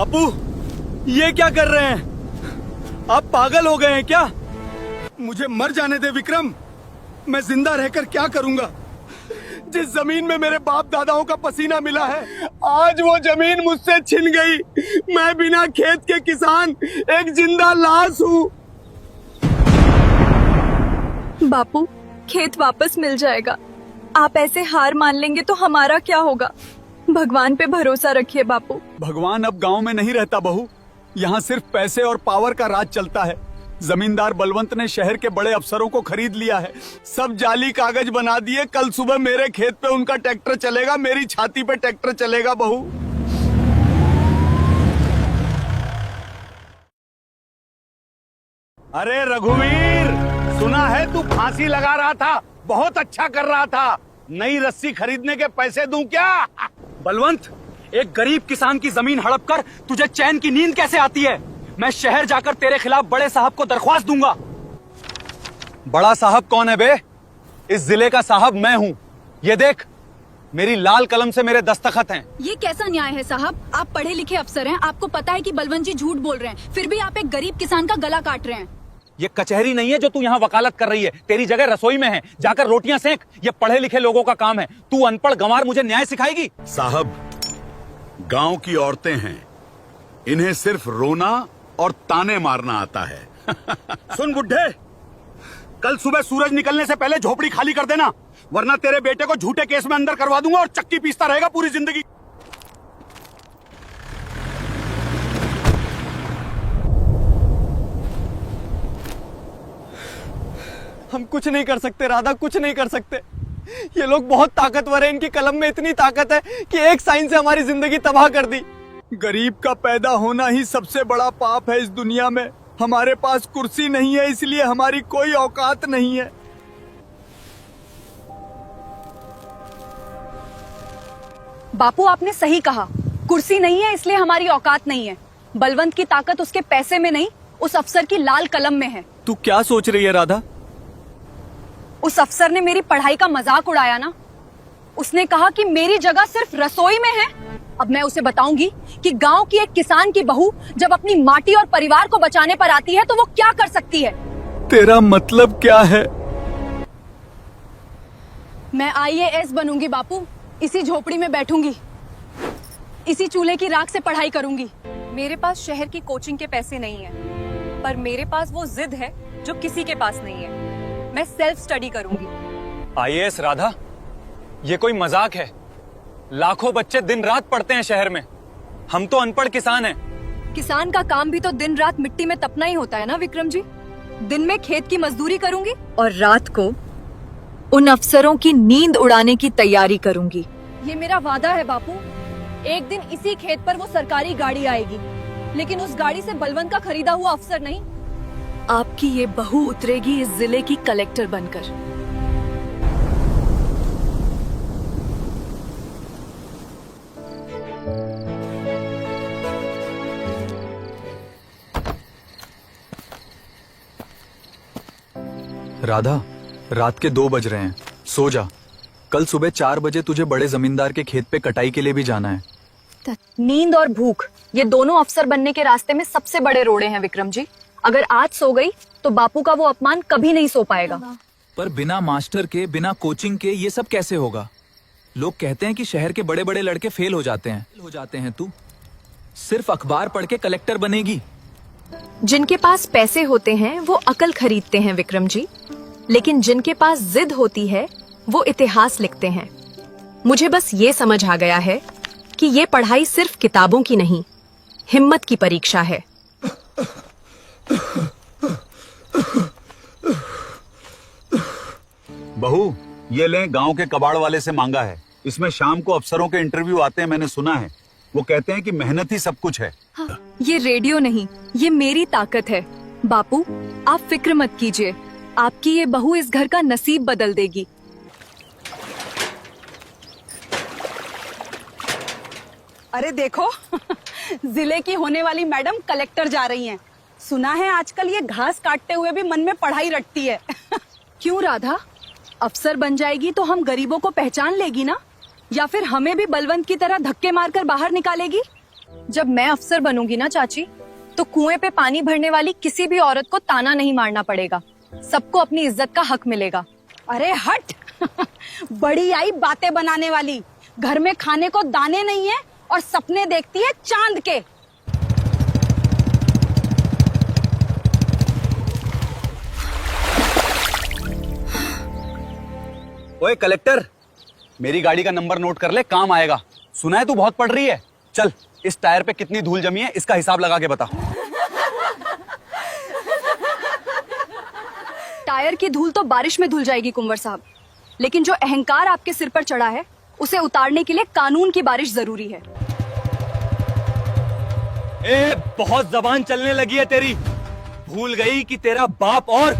बापू, ये क्या कर रहे हैं? आप पागल हो गए हैं क्या? मुझे मर जाने दे विक्रम। मैं जिंदा रहकर क्या करूंगा? जिस जमीन में मेरे बाप दादाओं का पसीना मिला है, आज वो जमीन मुझसे छिन गई। मैं बिना खेत के किसान, एक जिंदा लाश हूँ। बापू, खेत वापस मिल जाएगा। आप ऐसे हार मान लेंगे तो हमारा क्या होगा? भगवान पे भरोसा रखिए बापू। भगवान अब गांव में नहीं रहता बहू। यहाँ सिर्फ पैसे और पावर का राज चलता है। जमींदार बलवंत ने शहर के बड़े अफसरों को खरीद लिया है। सब जाली कागज बना दिए। कल सुबह मेरे खेत पे उनका ट्रैक्टर चलेगा, मेरी छाती पे ट्रैक्टर चलेगा बहू। अरे रघुवीर, सुना है तू फांसी लगा रहा था? बहुत अच्छा कर रहा था। नई रस्सी खरीदने के पैसे दूं क्या? बलवंत, एक गरीब किसान की जमीन हड़प कर तुझे चैन की नींद कैसे आती है? मैं शहर जाकर तेरे खिलाफ बड़े साहब को दरख्वास्त दूंगा। बड़ा साहब कौन है बे? इस जिले का साहब मैं हूँ। ये देख, मेरी लाल कलम से मेरे दस्तखत हैं। ये कैसा न्याय है साहब? आप पढ़े लिखे अफसर हैं, आपको पता है कि बलवंत जी झूठ बोल रहे हैं, फिर भी आप एक गरीब किसान का गला काट रहे हैं। ये कचहरी नहीं है जो तू यहाँ वकालत कर रही है। तेरी जगह रसोई में है, जाकर रोटियां सेक। ये पढ़े लिखे लोगों का काम है। तू अनपढ़ गंवार मुझे न्याय सिखाएगी? साहब, गांव की औरतें हैं, इन्हें सिर्फ रोना और ताने मारना आता है। सुन बुड्ढे, कल सुबह सूरज निकलने से पहले झोपड़ी खाली कर देना, वरना तेरे बेटे को झूठे केस में अंदर करवा दूंगा और चक्की पीसता रहेगा पूरी जिंदगी। हम कुछ नहीं कर सकते राधा, कुछ नहीं कर सकते। ये लोग बहुत ताकतवर हैं। इनकी कलम में इतनी ताकत है कि एक साइन से हमारी जिंदगी तबाह कर दी। गरीब का पैदा होना ही सबसे बड़ा पाप है इस दुनिया में। हमारे पास कुर्सी नहीं है, इसलिए हमारी कोई औकात नहीं है। बापू, आपने सही कहा। कुर्सी नहीं है इसलिए हमारी औकात नहीं है। बलवंत की ताकत उसके पैसे में नहीं, उस अफसर की लाल कलम में है। तू क्या सोच रही है राधा? उस अफसर ने मेरी पढ़ाई का मजाक उड़ाया ना। उसने कहा कि मेरी जगह सिर्फ रसोई में है। अब मैं उसे बताऊंगी कि गांव की एक किसान की बहू जब अपनी माटी और परिवार को बचाने पर आती है तो वो क्या कर सकती है। तेरा मतलब क्या है? मैं IAS बनूंगी बापू। इसी झोपड़ी में बैठूंगी, इसी चूल्हे की राख से पढ़ाई करूंगी। मेरे पास शहर की कोचिंग के पैसे नहीं है, पर मेरे पास वो जिद है जो किसी के पास नहीं है। मैं सेल्फ स्टडी करूंगी। IAS राधा, ये कोई मजाक है? लाखों बच्चे दिन रात पढ़ते हैं शहर में। हम तो अनपढ़ किसान हैं। किसान का काम भी तो दिन रात मिट्टी में तपना ही होता है ना विक्रम जी। दिन में खेत की मजदूरी करूंगी और रात को उन अफसरों की नींद उड़ाने की तैयारी करूंगी। ये मेरा वादा है बापू। एक दिन इसी खेत पर वो सरकारी गाड़ी आएगी, लेकिन उस गाड़ी से बलवंत का खरीदा हुआ अफसर नहीं। आपकी ये बहू उतरेगी इस जिले की कलेक्टर बनकर। राधा, रात के 2 बज रहे हैं, सो जा। कल सुबह 4 बजे तुझे बड़े जमींदार के खेत पे कटाई के लिए भी जाना है। नींद और भूख, ये दोनों अफसर बनने के रास्ते में सबसे बड़े रोड़े हैं विक्रम जी। अगर आज सो गई तो बापू का वो अपमान कभी नहीं सो पाएगा। पर बिना मास्टर के, बिना कोचिंग के ये सब कैसे होगा? लोग कहते हैं कि शहर के बड़े बड़े लड़के फेल हो जाते हैं। तू सिर्फ अखबार पढ़ के कलेक्टर बनेगी? जिनके पास पैसे होते हैं वो अकल खरीदते हैं विक्रम जी, लेकिन जिनके पास जिद होती है वो इतिहास लिखते हैं। मुझे बस ये समझ आ गया है कि ये पढ़ाई सिर्फ किताबों की नहीं, हिम्मत की परीक्षा है। बहू, ये लें, गांव के कबाड़ वाले से मांगा है। इसमें शाम को अफसरों के इंटरव्यू आते हैं, मैंने सुना है। वो कहते हैं कि मेहनत ही सब कुछ है। हाँ, ये रेडियो नहीं, ये मेरी ताकत है। बापू, आप फिक्र मत कीजिए, आपकी ये बहू इस घर का नसीब बदल देगी। अरे देखो, जिले की होने वाली मैडम कलेक्टर जा रही हैं। सुना है आजकल ये घास काटते हुए भी मन में पढ़ाई रटती है। क्यों राधा, अफसर बन जाएगी तो हम गरीबों को पहचान लेगी ना? या फिर हमें भी बलवंत की तरह धक्के मारकर बाहर निकालेगी? जब मैं अफसर बनूंगी ना चाची, तो कुएं पे पानी भरने वाली किसी भी औरत को ताना नहीं मारना पड़ेगा। सबको अपनी इज्जत का हक मिलेगा। अरे हट बड़ी आई बातें बनाने वाली। घर में खाने को दाने नहीं है और सपने देखती है चांद के। ओए कलेक्टर, मेरी गाड़ी का नंबर नोट कर ले, काम आएगा। सुना है तू बहुत पढ़ रही है। चल, इस टायर पे कितनी धूल जमी है इसका हिसाब लगा के बता। टायर की धूल तो बारिश में धुल जाएगी कुंवर साहब, लेकिन जो अहंकार आपके सिर पर चढ़ा है उसे उतारने के लिए कानून की बारिश जरूरी है। ए, बहुत जबान चलने लगी है तेरी। भूल गई कि तेरा बाप और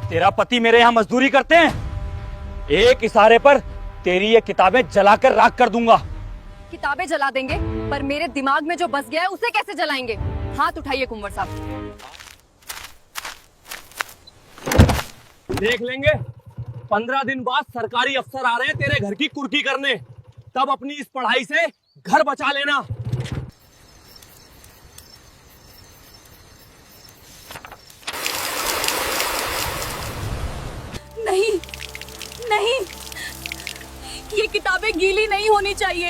तेरा पति मेरे यहाँ मजदूरी करते हैं। एक इशारे पर तेरी ये किताबें जलाकर राख कर दूंगा। किताबें जला देंगे, पर मेरे दिमाग में जो बस गया है उसे कैसे जलाएंगे? हाथ उठाइए कुंवर साहब। देख लेंगे। 15 दिन बाद सरकारी अफसर आ रहे हैं तेरे घर की कुर्की करने, तब अपनी इस पढ़ाई से घर बचा लेना। नहीं नहीं, ये किताबें गीली नहीं होनी चाहिए।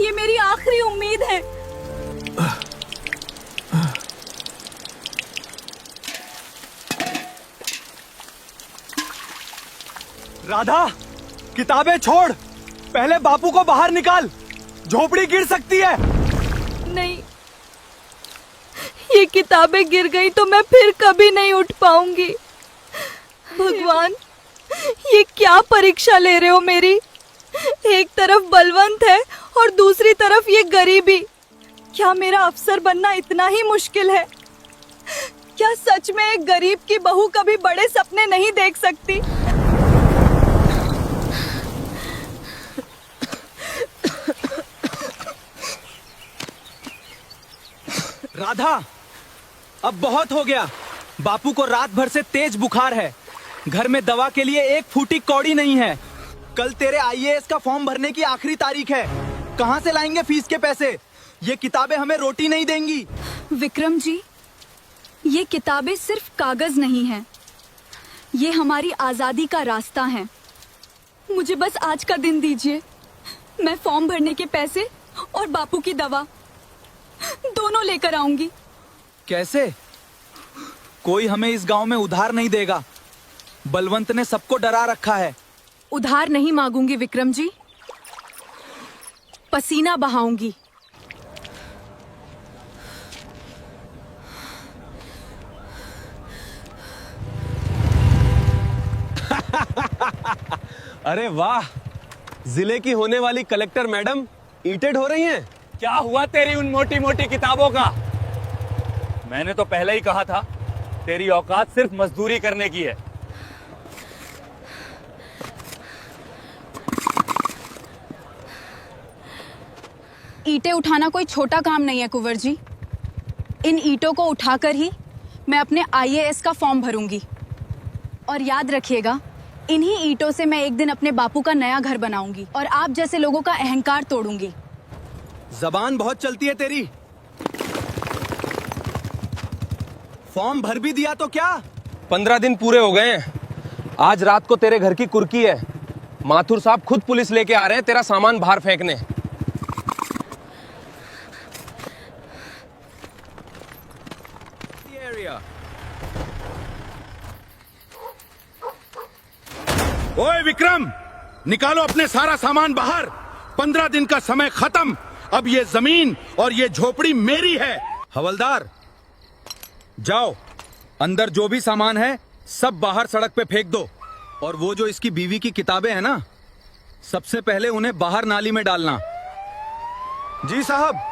ये मेरी आखिरी उम्मीद है। राधा, किताबें छोड़, पहले बापू को बाहर निकाल। झोपड़ी गिर सकती है। नहीं, ये किताबें गिर गई तो मैं फिर कभी नहीं उठ पाऊंगी। भगवान, ये क्या परीक्षा ले रहे हो मेरी? एक तरफ बलवंत है और दूसरी तरफ ये गरीबी। क्या मेरा अफसर बनना इतना ही मुश्किल है? क्या सच में एक गरीब की बहू कभी बड़े सपने नहीं देख सकती? राधा, अब बहुत हो गया। बापू को रात भर से तेज बुखार है। घर में दवा के लिए एक फूटी कौड़ी नहीं है। कल तेरे आईएएस का फॉर्म भरने की आखिरी तारीख है। कहाँ से लाएंगे फीस के पैसे? ये किताबें हमें रोटी नहीं देंगी। विक्रम जी, ये किताबें सिर्फ कागज नहीं हैं। ये हमारी आजादी का रास्ता है। मुझे बस आज का दिन दीजिए। मैं फॉर्म भरने के पैसे और बापू की दवा दोनों लेकर आऊंगी। कैसे? कोई हमें इस गांव में उधार नहीं देगा। बलवंत ने सबको डरा रखा है। उधार नहीं मांगूंगी विक्रम जी, पसीना बहाऊंगी। अरे वाह, जिले की होने वाली कलेक्टर मैडम ईटेड हो रही हैं। क्या हुआ तेरी उन मोटी मोटी किताबों का? मैंने तो पहले ही कहा था, तेरी औकात सिर्फ मजदूरी करने की है। ईंटें उठाना कोई छोटा काम नहीं है कुंवर जी। इन ईंटों को उठाकर ही मैं अपने आईएएस का फॉर्म भरूंगी। और याद रखिएगा, इन्हीं ईंटों से मैं एक दिन अपने बापू का नया घर बनाऊंगी और आप जैसे लोगों का अहंकार तोड़ूंगी। जबान बहुत चलती है तेरी। फॉर्म भर भी दिया तो क्या? 15 दिन पूरे हो गए हैं। आज रात को तेरे घर की कुर्की है। माथुर साहब खुद पुलिस लेके आ रहे हैं तेरा सामान बाहर फेंकने। ओए विक्रम, निकालो अपने सारा सामान बाहर। 15 दिन का समय खत्म। अब ये जमीन और ये झोपड़ी मेरी है। हवलदार, जाओ, अंदर जो भी सामान है सब बाहर सड़क पे फेंक दो। और वो जो इसकी बीवी की किताबें हैं ना, सबसे पहले उन्हें बाहर नाली में डालना। जी साहब।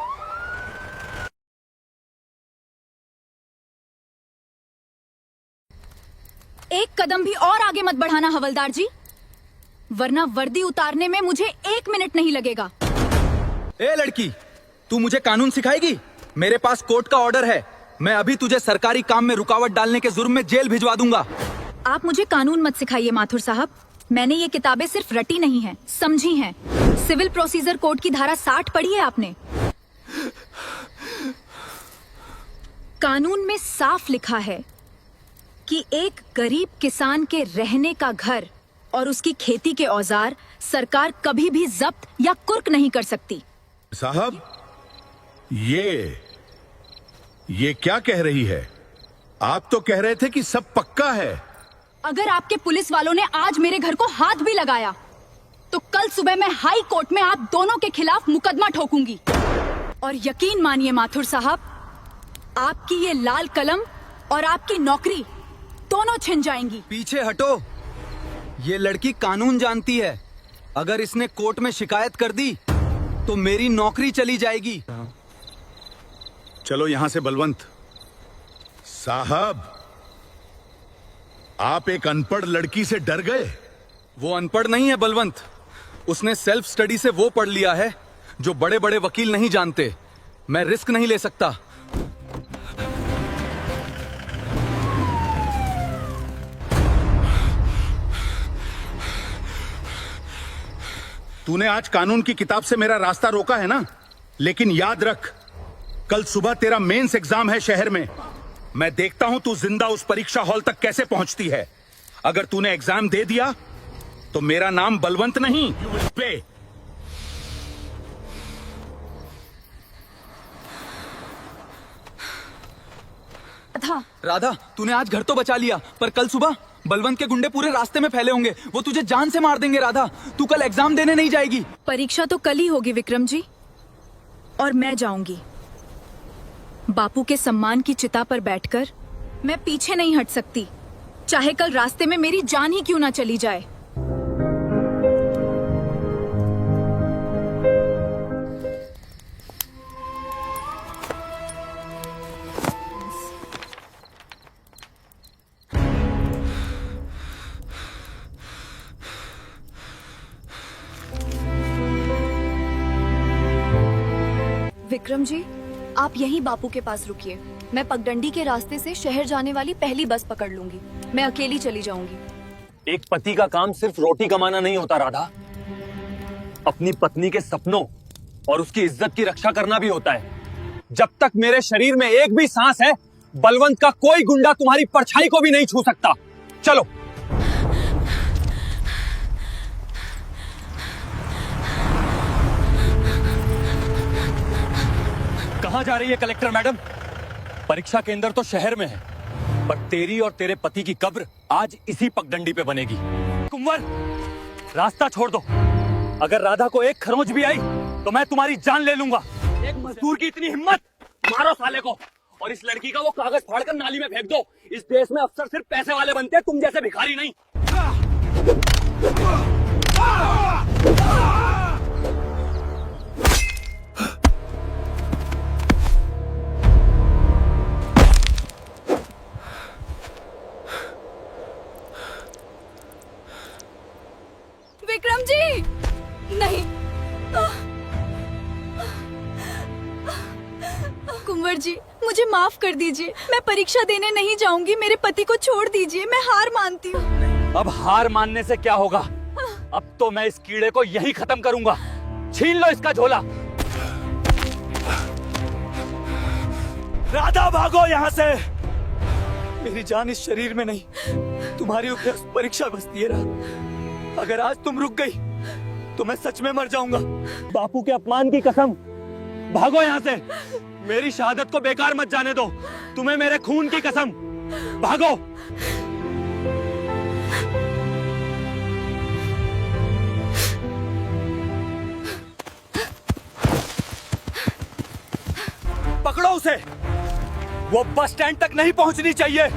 एक कदम भी और आगे मत बढ़ाना हवलदार जी, वरना वर्दी उतारने में मुझे 1 मिनट नहीं लगेगा। ए लड़की, तू मुझे कानून सिखाएगी? मेरे पास कोर्ट का ऑर्डर है। मैं अभी तुझे सरकारी काम में रुकावट डालने के जुर्म में जेल भिजवा दूंगा। आप मुझे कानून मत सिखाइए माथुर साहब। मैंने ये किताबें सिर्फ रटी नहीं हैं, समझी हैं। सिविल प्रोसीजर कोड की धारा 60 पढ़ी है आपने? कानून में साफ लिखा है कि एक गरीब किसान के रहने का घर और उसकी खेती के औजार सरकार कभी भी जब्त या कुर्क नहीं कर सकती। साहब, ये क्या कह रही है? आप तो कह रहे थे कि सब पक्का है। अगर आपके पुलिस वालों ने आज मेरे घर को हाथ भी लगाया तो कल सुबह मैं हाई कोर्ट में आप दोनों के खिलाफ मुकदमा ठोकूंगी। और यकीन मानिए माथुर साहब, आपकी ये लाल कलम और आपकी नौकरी दोनों छिन जाएंगी। पीछे हटो। ये लड़की कानून जानती है। अगर इसने कोर्ट में शिकायत कर दी तो मेरी नौकरी चली जाएगी। चलो यहां से बलवंत। साहब, आप एक अनपढ़ लड़की से डर गए? वो अनपढ़ नहीं है बलवंत। उसने सेल्फ स्टडी से वो पढ़ लिया है जो बड़े बड़े वकील नहीं जानते। मैं रिस्क नहीं ले सकता। तूने आज कानून की किताब से मेरा रास्ता रोका है ना, लेकिन याद रख, कल सुबह तेरा मेंस एग्जाम है शहर में। मैं देखता हूं तू जिंदा उस परीक्षा हॉल तक कैसे पहुंचती है। अगर तूने एग्जाम दे दिया तो मेरा नाम बलवंत नहीं, यू विल पे। राधा, तूने आज घर तो बचा लिया, पर कल सुबह बलवंत के गुंडे पूरे रास्ते में फैले होंगे। वो तुझे जान से मार देंगे। राधा, तू कल एग्जाम देने नहीं जाएगी। परीक्षा तो कल ही होगी विक्रम जी, और मैं जाऊंगी। बापू के सम्मान की चिता पर बैठकर मैं पीछे नहीं हट सकती, चाहे कल रास्ते में मेरी जान ही क्यों ना चली जाए। विक्रम जी, आप यहीं बापू के पास रुकिए। मैं पगडंडी के रास्ते से शहर जाने वाली पहली बस पकड़ लूंगी। मैं अकेली चली जाऊंगी। एक पति का काम सिर्फ रोटी कमाना नहीं होता राधा, अपनी पत्नी के सपनों और उसकी इज्जत की रक्षा करना भी होता है। जब तक मेरे शरीर में एक भी सांस है, बलवंत का कोई गुंडा तुम्हारी परछाई को भी नहीं छू सकता। चलो। कहां जा रही है कलेक्टर मैडम? परीक्षा केंद्र तो शहर में है, पर तेरी और तेरे पति की कब्र आज इसी पगडंडी पे बनेगी। कुंवर, रास्ता छोड़ दो। अगर राधा को एक खरोंच भी आई तो मैं तुम्हारी जान ले लूंगा। एक मजदूर की इतनी हिम्मत! मारो साले को और इस लड़की का वो कागज फाड़कर नाली में फेंक दो। इस देश में अफसर सिर्फ पैसे वाले बनते हैं, तुम जैसे भिखारी नहीं। विक्रम जी, नहीं। कुंवर जी, मुझे माफ कर दीजिए। मैं परीक्षा देने नहीं जाऊंगी। मेरे पति को छोड़ दीजिए, मैं हार मानती हूँ। अब हार मानने से क्या होगा? अब तो मैं इस कीड़े को यही खत्म करूंगा। छीन लो इसका झोला। राधा, भागो यहाँ से। मेरी जान इस शरीर में नहीं, तुम्हारी उपयुक्त परीक्षा बसती है। अगर आज तुम रुक गई तो मैं सच में मर जाऊंगा। बापू के अपमान की कसम, भागो यहाँ से। मेरी शहादत को बेकार मत जाने दो। तुम्हें मेरे खून की कसम, भागो। पकड़ो उसे। वो बस स्टैंड तक नहीं पहुंचनी चाहिए।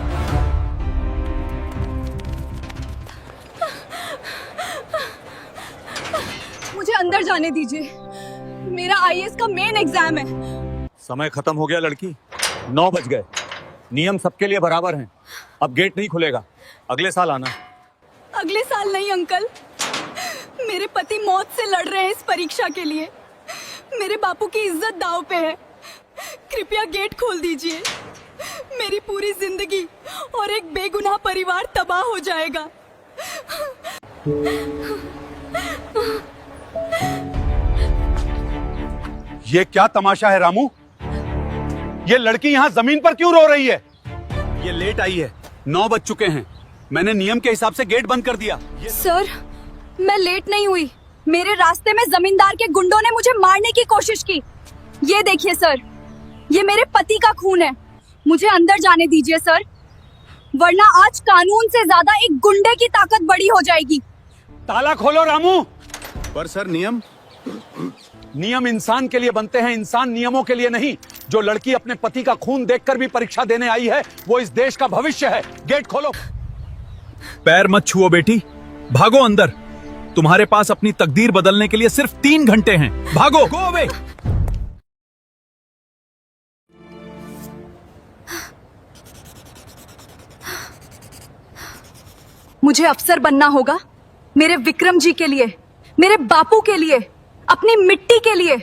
मुझे अंदर जाने दीजिए। मेरा आईएएस का मेन एग्जाम है। समय खत्म हो गया लड़की, 9 बज गए। नियम सबके लिए बराबर हैं। अब गेट नहीं खुलेगा, अगले साल आना। अगले साल नहीं अंकल, मेरे पति मौत से लड़ रहे हैं इस परीक्षा के लिए। मेरे बापू की इज्जत दांव पे है। कृपया गेट खोल दीजिए। मेरी पूरी जिंदगी और एक बेगुनाह परिवार तबाह हो जाएगा। ये क्या तमाशा है रामू? ये लड़की यहाँ जमीन पर क्यों रो रही है? ये लेट आई है, 9 बज चुके हैं। मैंने नियम के हिसाब से गेट बंद कर दिया। सर, मैं लेट नहीं हुई। मेरे रास्ते में जमींदार के गुंडों ने मुझे मारने की कोशिश की। ये देखिए सर, ये मेरे पति का खून है। मुझे अंदर जाने दीजिए सर, वरना आज कानून से ज्यादा एक गुंडे की ताकत बड़ी हो जाएगी। ताला खोलो रामू। पर सर नियम नियम इंसान के लिए बनते हैं, इंसान नियमों के लिए नहीं। जो लड़की अपने पति का खून देखकर भी परीक्षा देने आई है, वो इस देश का भविष्य है। गेट खोलो। पैर मत छुओ बेटी, भागो अंदर। तुम्हारे पास अपनी तकदीर बदलने के लिए सिर्फ 3 घंटे हैं। भागो, गो अवे। मुझे अफसर बनना होगा, मेरे विक्रम जी के लिए, मेरे बापू के लिए, अपनी मिट्टी के लिए।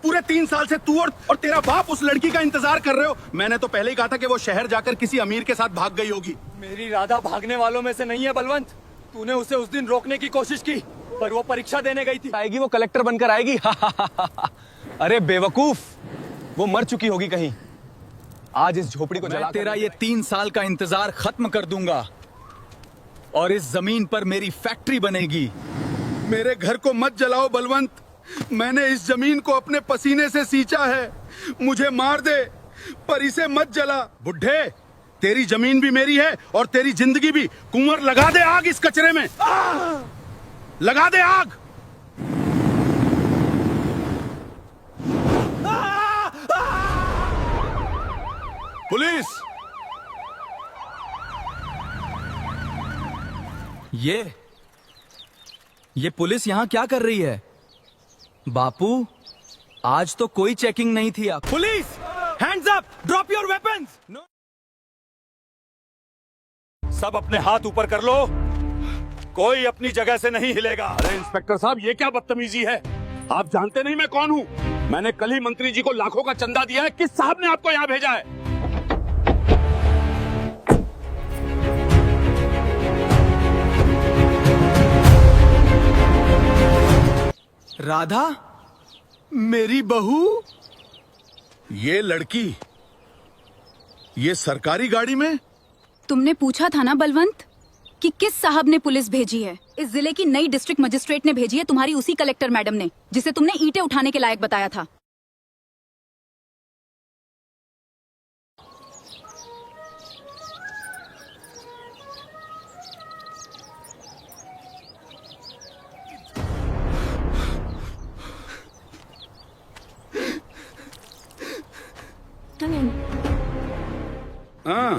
पूरे 3 साल से तू और तेरा बाप उस लड़की का इंतजार कर रहे हो। मैंने तो पहले ही कहा था कि वो शहर जाकर किसी अमीर के साथ भाग गई होगी। मेरी राधा भागने वालों में से नहीं है बलवंत। तूने उसे उस दिन रोकने की कोशिश की, पर वो परीक्षा देने गई थी। आएगी वो कलेक्टर बनकर आएगी। अरे बेवकूफ, वो मर चुकी होगी कहीं। आज इस झोपड़ी को मैं तेरा ये 3 साल का इंतजार खत्म कर दूंगा और इस जमीन पर मेरी फैक्ट्री बनेगी। मेरे घर को मत जलाओ बलवंत, मैंने इस जमीन को अपने पसीने से सींचा है। मुझे मार दे पर इसे मत जला। बुढ़े, तेरी जमीन भी मेरी है और तेरी जिंदगी भी। कुंवर, लगा दे आग इस कचरे में, लगा दे आग। पुलिस! ये पुलिस यहाँ क्या कर रही है? बापू, आज तो कोई चेकिंग नहीं थी। आप police, hands up, drop your weapons. सब अपने हाथ ऊपर कर लो, कोई अपनी जगह से नहीं हिलेगा। अरे इंस्पेक्टर साहब, ये क्या बदतमीजी है? आप जानते नहीं मैं कौन हूँ? मैंने कल ही मंत्री जी को लाखों का चंदा दिया है। किस साहब ने आपको यहाँ भेजा है? राधा, मेरी बहू, ये लड़की, ये सरकारी गाड़ी में? तुमने पूछा था ना बलवंत कि किस साहब ने पुलिस भेजी है। इस जिले की नई डिस्ट्रिक्ट मजिस्ट्रेट ने भेजी है, तुम्हारी उसी कलेक्टर मैडम ने, जिसे तुमने ईंटें उठाने के लायक बताया था। हाँ,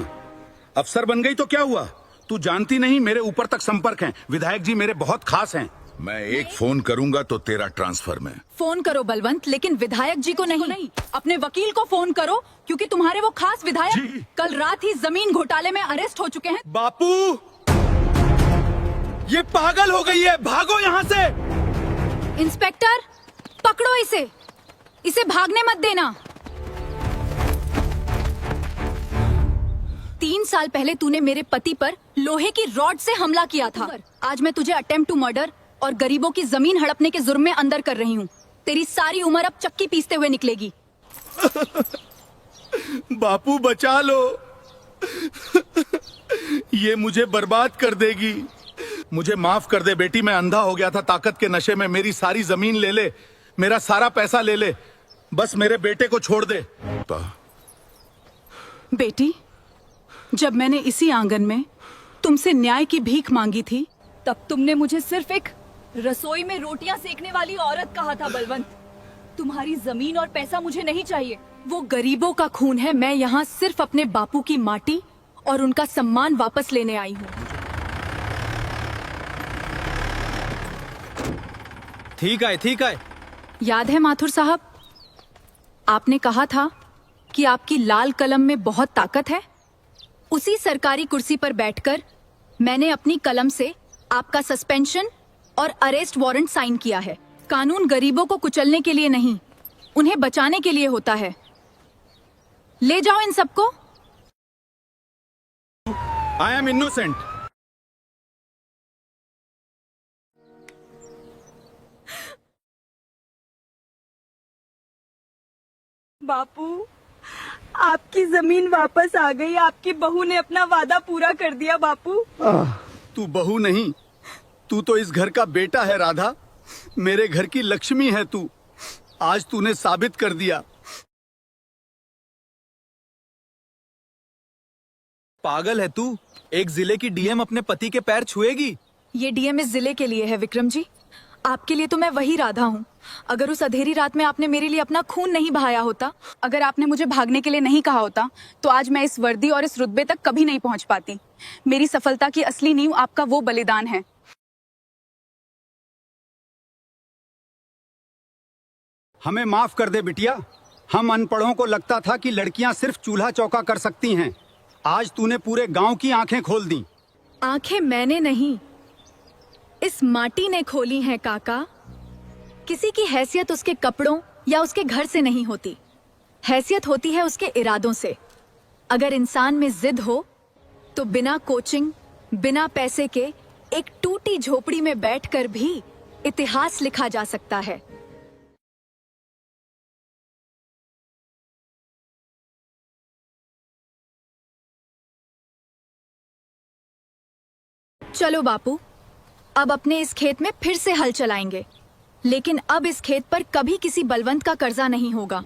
अफसर बन गई तो क्या हुआ? तू जानती नहीं मेरे ऊपर तक संपर्क हैं। विधायक जी मेरे बहुत खास हैं। मैं एक फोन करूंगा तो तेरा ट्रांसफर में। फोन करो बलवंत, लेकिन विधायक जी को नहीं, अपने वकील को फोन करो, क्योंकि तुम्हारे वो खास विधायक कल रात ही जमीन घोटाले में अरेस्ट हो चुके हैं। बापू, ये पागल हो गई है, भागो यहाँ से। इंस्पेक्टर, पकड़ो इसे, इसे भागने मत देना। 3 साल पहले तूने मेरे पति पर लोहे की रॉड से हमला किया था। आज मैं तुझे अटेम्प्ट टू मर्डर और गरीबों की जमीन हड़पने के जुर्म में अंदर कर रही हूँ। तेरी सारी उम्र अब चक्की पीसते हुए निकलेगी। बापू बचा लो, ये मुझे बर्बाद कर देगी। मुझे माफ कर दे बेटी, मैं अंधा हो गया था ताकत के नशे में। मेरी सारी जमीन ले ले, मेरा सारा पैसा ले ले, बस मेरे बेटे को छोड़ दे। बेटी, जब मैंने इसी आंगन में तुमसे न्याय की भीख मांगी थी, तब तुमने मुझे सिर्फ एक रसोई में रोटियां सेकने वाली औरत कहा था बलवंत। तुम्हारी जमीन और पैसा मुझे नहीं चाहिए। वो गरीबों का खून है। मैं यहाँ सिर्फ अपने बापू की माटी और उनका सम्मान वापस लेने आई हूँ। ठीक है, ठीक है। याद है माथुर साहब, आपने कहा था कि आपकी लाल कलम में बहुत ताकत है। उसी सरकारी कुर्सी पर बैठकर मैंने अपनी कलम से आपका सस्पेंशन और अरेस्ट वारंट साइन किया है। कानून गरीबों को कुचलने के लिए नहीं, उन्हें बचाने के लिए होता है। ले जाओ इन सबको। I am innocent. बापू, आपकी जमीन वापस आ गई। आपकी बहू ने अपना वादा पूरा कर दिया बापू। तू बहू नहीं, तू तो इस घर का बेटा है राधा। मेरे घर की लक्ष्मी है तू। आज तूने साबित कर दिया। पागल है तू? एक जिले की डीएम अपने पति के पैर छुएगी? ये डीएम इस जिले के लिए है विक्रम जी। आपके लिए तो मैं वही राधा हूँ। अगर उस अंधेरी रात में आपने मेरे लिए अपना खून नहीं बहाया होता, अगर आपने मुझे भागने के लिए नहीं कहा होता, तो आज मैं इस वर्दी और इस रुतबे तक कभी नहीं पहुँच पाती। मेरी सफलता की असली नींव आपका वो बलिदान है। हमें माफ कर दे बिटिया। हम अनपढ़ों को लगता था कि लड़कियां सिर्फ चूल्हा चौका कर सकती हैं। आज तूने पूरे गांव की आंखें खोल दी। आंखें मैंने नहीं, इस माटी ने खोली हैं काका। किसी की हैसियत उसके कपड़ों या उसके घर से नहीं होती, हैसियत होती है उसके इरादों से। अगर इंसान में जिद हो तो बिना कोचिंग, बिना पैसे के एक टूटी झोपड़ी में बैठकर भी इतिहास लिखा जा सकता है। चलो बापू, अब अपने इस खेत में फिर से हल चलाएंगे, लेकिन अब इस खेत पर कभी किसी बलवंत का कर्जा नहीं होगा।